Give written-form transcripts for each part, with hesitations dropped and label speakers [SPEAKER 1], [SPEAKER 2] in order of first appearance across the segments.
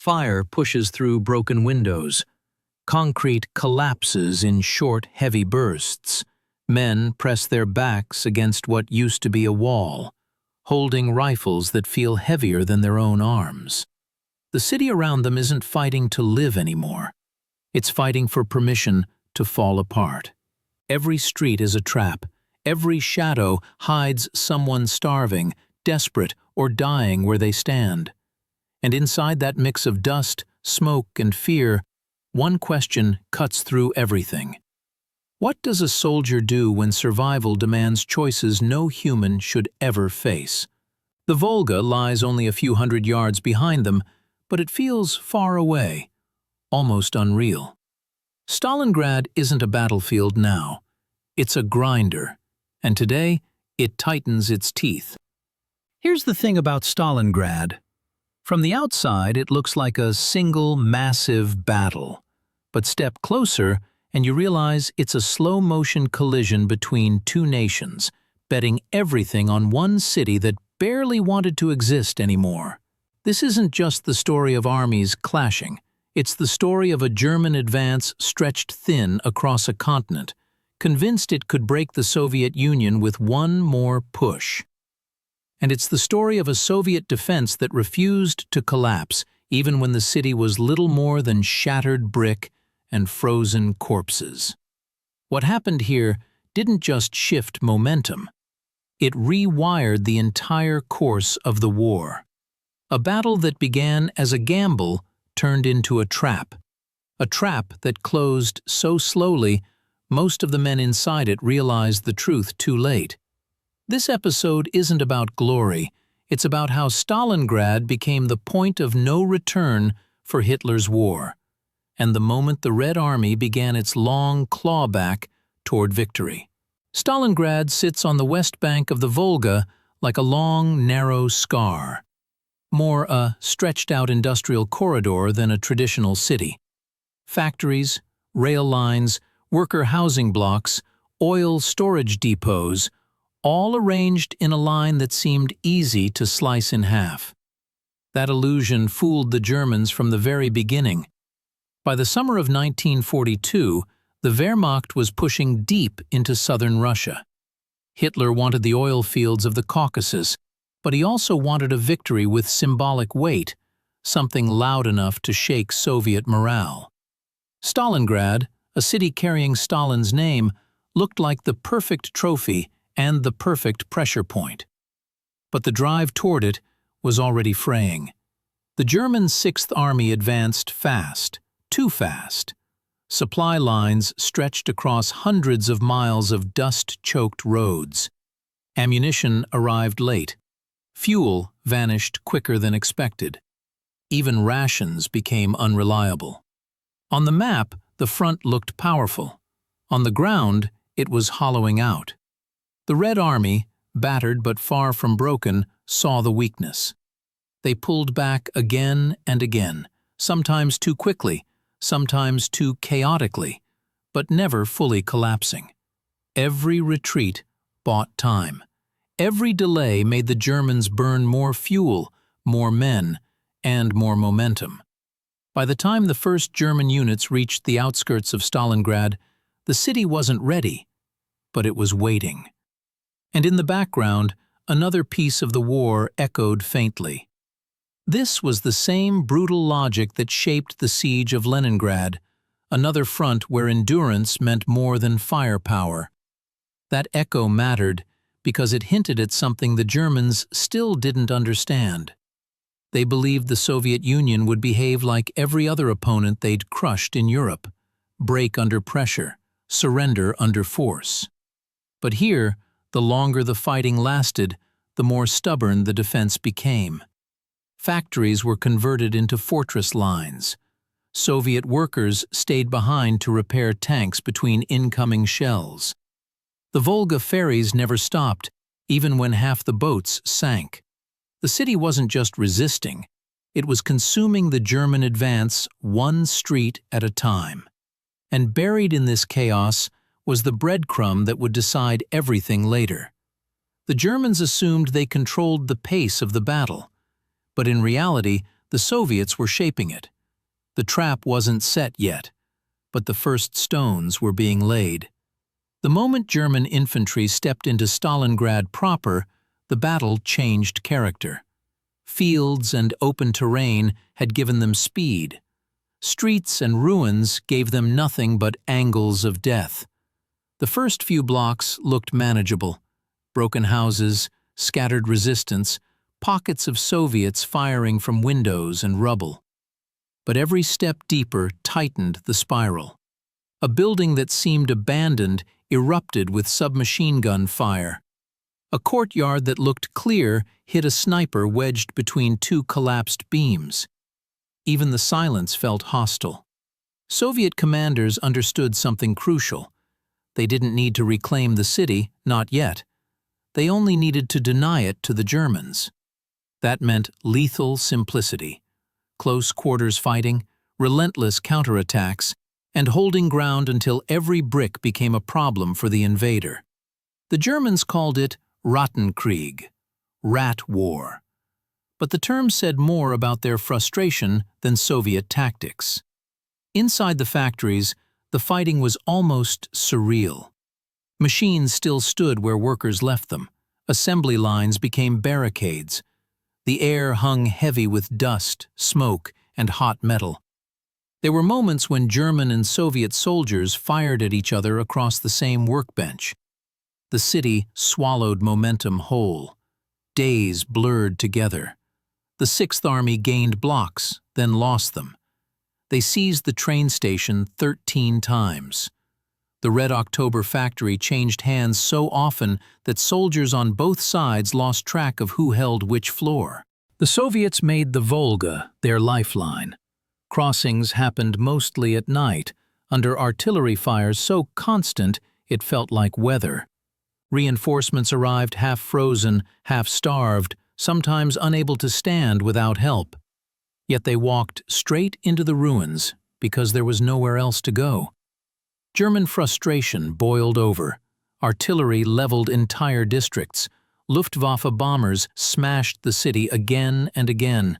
[SPEAKER 1] Fire pushes through broken windows. Concrete collapses in short, heavy bursts. Men press their backs against what used to be a wall, holding rifles that feel heavier than their own arms. The city around them isn't fighting to live anymore. It's fighting for permission to fall apart. Every street is a trap. Every shadow hides someone starving, desperate, or dying where they stand. And inside that mix of dust, smoke, and fear, one question cuts through everything. What does a soldier do when survival demands choices no human should ever face? The Volga lies only a few hundred yards behind them, but it feels far away, almost unreal. Stalingrad isn't a battlefield now. It's a grinder, and today it tightens its teeth. Here's the thing about Stalingrad. From the outside, it looks like a single, massive battle. But step closer, and you realize it's a slow-motion collision between two nations, betting everything on one city that barely wanted to exist anymore. This isn't just the story of armies clashing. It's the story of a German advance stretched thin across a continent, convinced it could break the Soviet Union with one more push. And it's the story of a Soviet defense that refused to collapse, even when the city was little more than shattered brick and frozen corpses. What happened here didn't just shift momentum. It rewired the entire course of the war. A battle that began as a gamble turned into a trap that closed so slowly most of the men inside it realized the truth too late. This episode isn't about glory, it's about how Stalingrad became the point of no return for Hitler's war, and the moment the Red Army began its long clawback toward victory. Stalingrad sits on the west bank of the Volga like a long, narrow scar, more a stretched-out industrial corridor than a traditional city. Factories, rail lines, worker housing blocks, oil storage depots, all arranged in a line that seemed easy to slice in half. That illusion fooled the Germans from the very beginning. By the summer of 1942, the Wehrmacht was pushing deep into southern Russia. Hitler wanted the oil fields of the Caucasus, but he also wanted a victory with symbolic weight, something loud enough to shake Soviet morale. Stalingrad, a city carrying Stalin's name, looked like the perfect trophy and the perfect pressure point. But the drive toward it was already fraying. The German Sixth Army advanced fast, too fast. Supply lines stretched across hundreds of miles of dust-choked roads. Ammunition arrived late. Fuel vanished quicker than expected. Even rations became unreliable. On the map, the front looked powerful. On the ground, it was hollowing out. The Red Army, battered but far from broken, saw the weakness. They pulled back again and again, sometimes too quickly, sometimes too chaotically, but never fully collapsing. Every retreat bought time. Every delay made the Germans burn more fuel, more men, and more momentum. By the time the first German units reached the outskirts of Stalingrad, the city wasn't ready, but it was waiting. And in the background, another piece of the war echoed faintly. This was the same brutal logic that shaped the siege of Leningrad, another front where endurance meant more than firepower. That echo mattered because it hinted at something the Germans still didn't understand. They believed the Soviet Union would behave like every other opponent they'd crushed in Europe, break under pressure, surrender under force. But here, the longer the fighting lasted, the more stubborn the defense became. Factories were converted into fortress lines. Soviet workers stayed behind to repair tanks between incoming shells. The Volga ferries never stopped, even when half the boats sank. The city wasn't just resisting, it was consuming the German advance one street at a time. And buried in this chaos was the breadcrumb that would decide everything later. The Germans assumed they controlled the pace of the battle, but in reality, the The Soviets were shaping it. The trap wasn't set yet, but the first stones were being laid. The moment German infantry stepped into Stalingrad proper, the battle changed character. Fields and open terrain had given them speed. Streets and ruins gave them nothing but angles of death. The first few blocks looked manageable. Broken houses, scattered resistance, pockets of Soviets firing from windows and rubble. But every step deeper tightened the spiral. A building that seemed abandoned erupted with submachine gun fire. A courtyard that looked clear hit a sniper wedged between two collapsed beams. Even the silence felt hostile. Soviet commanders understood something crucial. They didn't need to reclaim the city, not yet. They only needed to deny it to the Germans. That meant lethal simplicity, close quarters fighting, relentless counterattacks, and holding ground until every brick became a problem for the invader. The Germans called it Rattenkrieg, rat war. But the term said more about their frustration than Soviet tactics. Inside the factories, the fighting was almost surreal. Machines still stood where workers left them. Assembly lines became barricades. The air hung heavy with dust, smoke, and hot metal. There were moments when German and Soviet soldiers fired at each other across the same workbench. The city swallowed momentum whole. Days blurred together. The Sixth Army gained blocks, then lost them. They seized the train station 13 times. The Red October factory changed hands so often that soldiers on both sides lost track of who held which floor. The Soviets made the Volga their lifeline. Crossings happened mostly at night, under artillery fires so constant it felt like weather. Reinforcements arrived half frozen, half starved, sometimes unable to stand without help. Yet they walked straight into the ruins because there was nowhere else to go. German frustration boiled over. Artillery leveled entire districts. Luftwaffe bombers smashed the city again and again.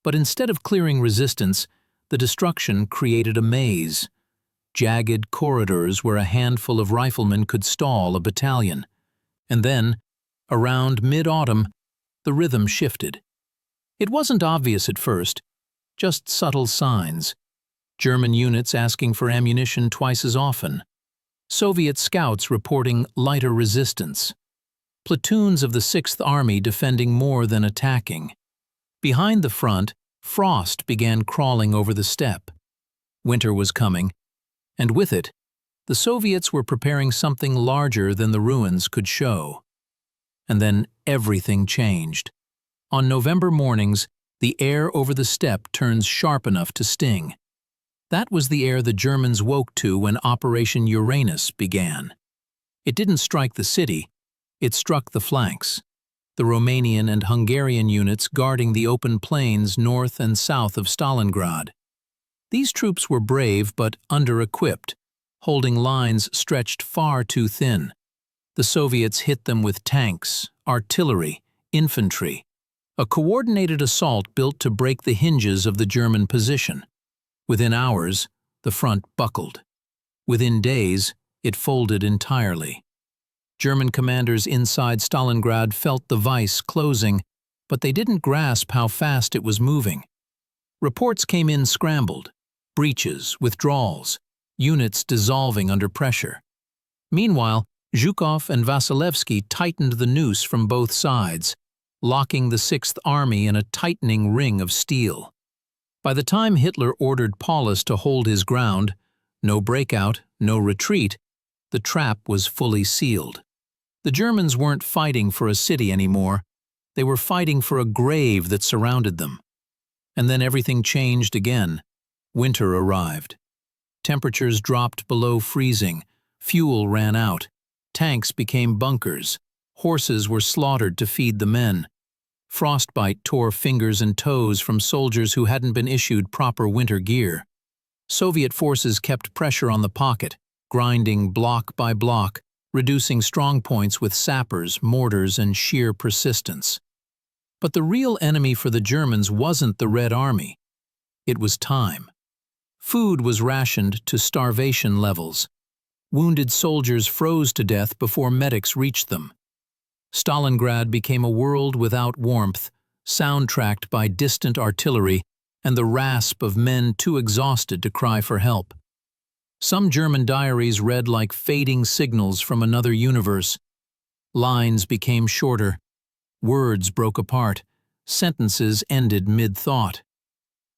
[SPEAKER 1] But instead of clearing resistance, the destruction created a maze. Jagged corridors where a handful of riflemen could stall a battalion. And then, around mid-autumn, the rhythm shifted. It wasn't obvious at first, just subtle signs. German units asking for ammunition twice as often. Soviet scouts reporting lighter resistance. Platoons of the Sixth Army defending more than attacking. Behind the front, frost began crawling over the steppe. Winter was coming, and with it, the Soviets were preparing something larger than the ruins could show. And then everything changed. On November mornings, the air over the steppe turns sharp enough to sting. That was the air the Germans woke to when Operation Uranus began. It didn't strike the city, it struck the flanks. The Romanian and Hungarian units guarding the open plains north and south of Stalingrad. These troops were brave but under-equipped, holding lines stretched far too thin. The Soviets hit them with tanks, artillery, infantry. A coordinated assault built to break the hinges of the German position. Within hours, the front buckled. Within days, it folded entirely. German commanders inside Stalingrad felt the vice closing, but they didn't grasp how fast it was moving. Reports came in scrambled. Breaches, withdrawals, units dissolving under pressure. Meanwhile, Zhukov and Vasilevsky tightened the noose from both sides, locking the Sixth Army in a tightening ring of steel. By the time Hitler ordered Paulus to hold his ground, no breakout, no retreat, the trap was fully sealed. The Germans weren't fighting for a city anymore, they were fighting for a grave that surrounded them. And then everything changed again. Winter arrived. Temperatures dropped below freezing, fuel ran out, tanks became bunkers, horses were slaughtered to feed the men. Frostbite tore fingers and toes from soldiers who hadn't been issued proper winter gear. Soviet forces kept pressure on the pocket, grinding block by block, reducing strong points with sappers, mortars, and sheer persistence. But the real enemy for the Germans wasn't the Red Army. It was time. Food was rationed to starvation levels. Wounded soldiers froze to death before medics reached them. Stalingrad became a world without warmth, soundtracked by distant artillery and the rasp of men too exhausted to cry for help. Some German diaries read like fading signals from another universe. Lines became shorter. Words broke apart. Sentences ended mid-thought.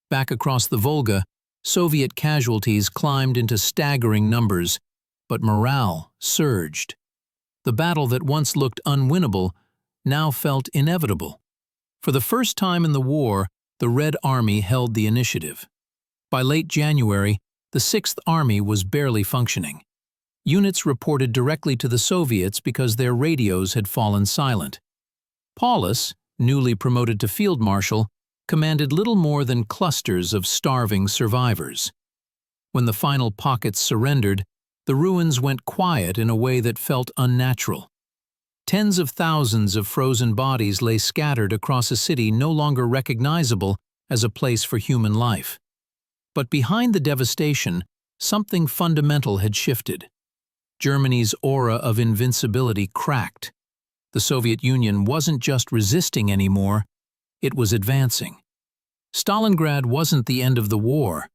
[SPEAKER 1] Back across the Volga, Soviet casualties climbed into staggering numbers, but morale surged. The battle that once looked unwinnable now felt inevitable. For the first time in the war, the Red Army held the initiative. By late January, the Sixth Army was barely functioning. Units reported directly to the Soviets because their radios had fallen silent. Paulus, newly promoted to field marshal, commanded little more than clusters of starving survivors. When the final pockets surrendered, the ruins went quiet in a way that felt unnatural. Tens of thousands of frozen bodies lay scattered across a city no longer recognizable as a place for human life. But behind the devastation, something fundamental had shifted. Germany's aura of invincibility cracked. The Soviet Union wasn't just resisting anymore, it was advancing. Stalingrad wasn't the end of the war.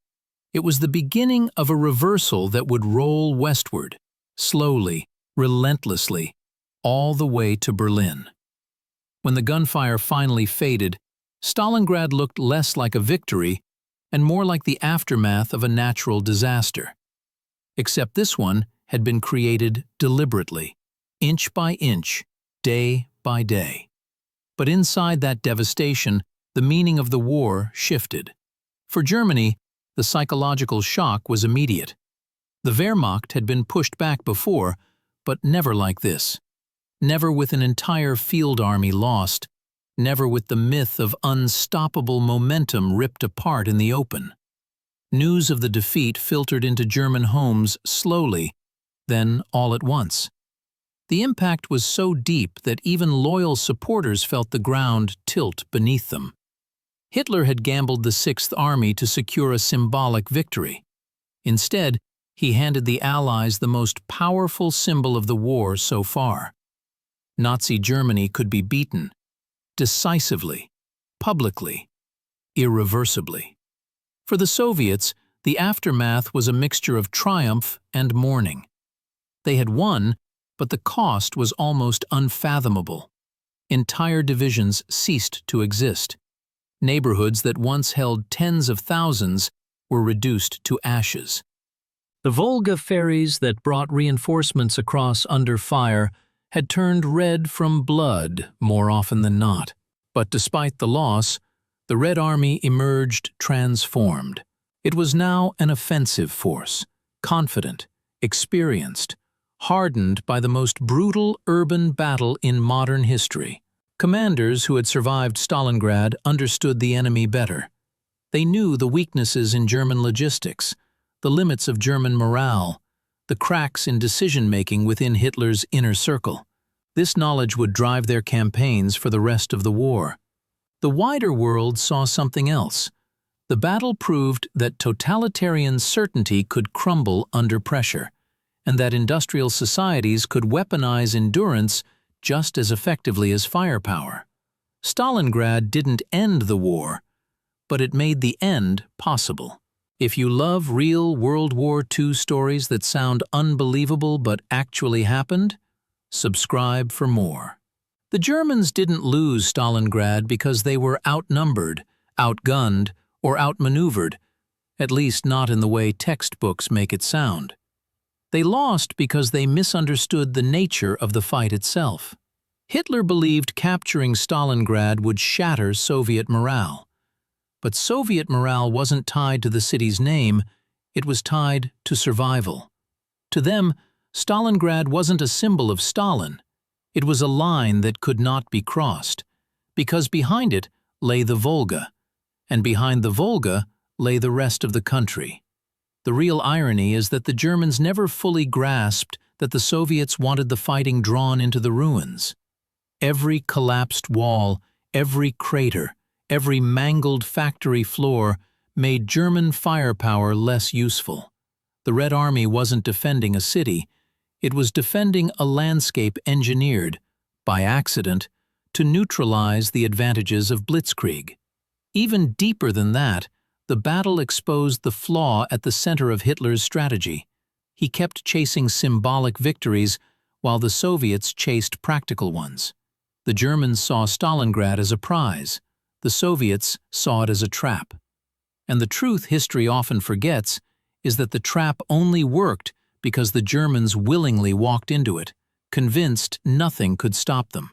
[SPEAKER 1] It was the beginning of a reversal that would roll westward, slowly, relentlessly, all the way to Berlin. When the gunfire finally faded, Stalingrad looked less like a victory and more like the aftermath of a natural disaster. Except this one had been created deliberately, inch by inch, day by day. But inside that devastation, the meaning of the war shifted. For Germany, the psychological shock was immediate. The Wehrmacht had been pushed back before, but never like this. Never with an entire field army lost, never with the myth of unstoppable momentum ripped apart in the open. News of the defeat filtered into German homes slowly, then all at once. The impact was so deep that even loyal supporters felt the ground tilt beneath them. Hitler had gambled the Sixth Army to secure a symbolic victory. Instead, he handed the Allies the most powerful symbol of the war so far. Nazi Germany could be beaten, decisively, publicly, irreversibly. For the Soviets, the aftermath was a mixture of triumph and mourning. They had won, but the cost was almost unfathomable. Entire divisions ceased to exist. Neighborhoods that once held tens of thousands were reduced to ashes. The Volga ferries that brought reinforcements across under fire had turned red from blood more often than not. But despite the loss, the Red Army emerged transformed. It was now an offensive force, confident, experienced, hardened by the most brutal urban battle in modern history. Commanders who had survived Stalingrad understood the enemy better. They knew the weaknesses in German logistics, the limits of German morale, the cracks in decision-making within Hitler's inner circle. This knowledge would drive their campaigns for the rest of the war. The wider world saw something else. The battle proved that totalitarian certainty could crumble under pressure, and that industrial societies could weaponize endurance just as effectively as firepower. Stalingrad didn't end the war, but it made the end possible. If you love real World War II stories that sound unbelievable but actually happened, subscribe for more. The Germans didn't lose Stalingrad because they were outnumbered, outgunned, or outmaneuvered, at least not in the way textbooks make it sound. They lost because they misunderstood the nature of the fight itself. Hitler believed capturing Stalingrad would shatter Soviet morale. But Soviet morale wasn't tied to the city's name, it was tied to survival. To them, Stalingrad wasn't a symbol of Stalin. It was a line that could not be crossed, because behind it lay the Volga, and behind the Volga lay the rest of the country. The real irony is that the Germans never fully grasped that the Soviets wanted the fighting drawn into the ruins. Every collapsed wall, Every crater, every mangled factory floor made German firepower less useful. The Red Army wasn't defending a city, it was defending a landscape engineered, by accident, to neutralize the advantages of blitzkrieg. Even deeper than that, the battle exposed the flaw at the center of Hitler's strategy. He kept chasing symbolic victories while the Soviets chased practical ones. The Germans saw Stalingrad as a prize. The Soviets saw it as a trap. And the truth history often forgets is that the trap only worked because the Germans willingly walked into it, convinced nothing could stop them.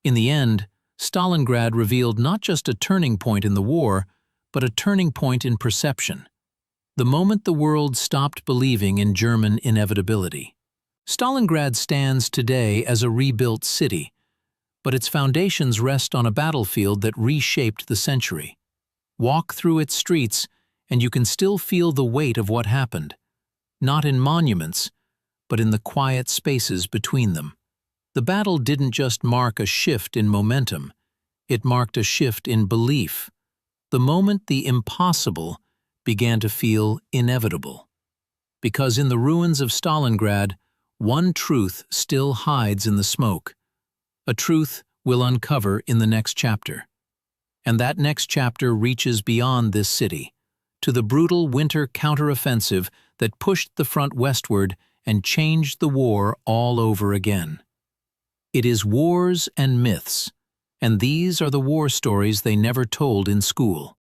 [SPEAKER 1] In the end, Stalingrad revealed not just a turning point in the war, but a turning point in perception. The moment the world stopped believing in German inevitability. Stalingrad stands today as a rebuilt city, but its foundations rest on a battlefield that reshaped the century. Walk through its streets, and you can still feel the weight of what happened, not in monuments, but in the quiet spaces between them. The battle didn't just mark a shift in momentum, it marked a shift in belief. The moment the impossible began to feel inevitable. Because in the ruins of Stalingrad, one truth still hides in the smoke. A truth we'll uncover in the next chapter. And that next chapter reaches beyond this city, to the brutal winter counteroffensive that pushed the front westward and changed the war all over again. It is wars and myths, and these are the war stories they never told in school.